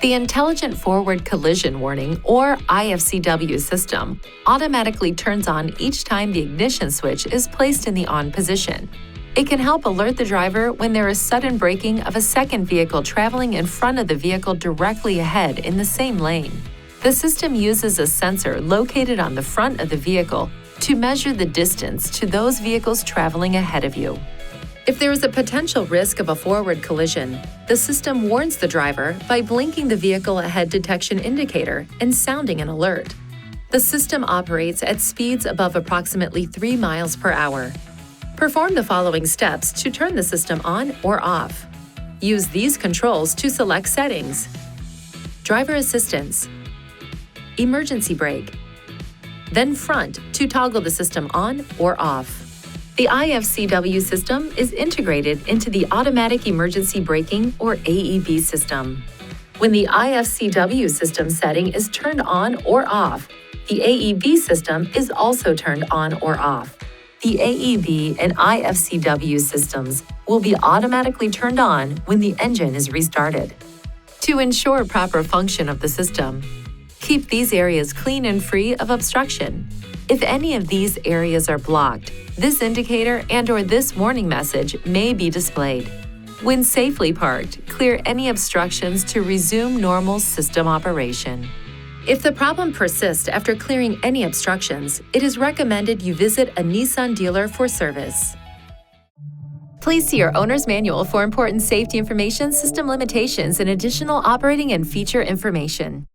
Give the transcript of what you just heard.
The Intelligent Forward Collision Warning, or I-FCW system, automatically turns on each time the ignition switch is placed in the on position. It can help alert the driver when there is sudden braking of a second vehicle traveling in front of the vehicle directly ahead in the same lane. The system uses a sensor located on the front of the vehicle to measure the distance to those vehicles traveling ahead of you. If there is a potential risk of a forward collision, the system warns the driver by blinking the vehicle ahead detection indicator and sounding an alert. The system operates at speeds above approximately 3 miles per hour. Perform the following steps to turn the system on or off. Use these controls to select settings: driver assistance, emergency brake, then front to toggle the system on or off. The I-FCW system is integrated into the Automatic Emergency Braking or AEB system. When the I-FCW system setting is turned on or off, the AEB system is also turned on or off. The AEB and I-FCW systems will be automatically turned on when the engine is restarted. To ensure proper function of the system, keep these areas clean and free of obstruction. If any of these areas are blocked, this indicator and/or this warning message may be displayed. When safely parked, clear any obstructions to resume normal system operation. If the problem persists after clearing any obstructions, it is recommended you visit a Nissan dealer for service. Please see your owner's manual for important safety information, system limitations, and additional operating and feature information.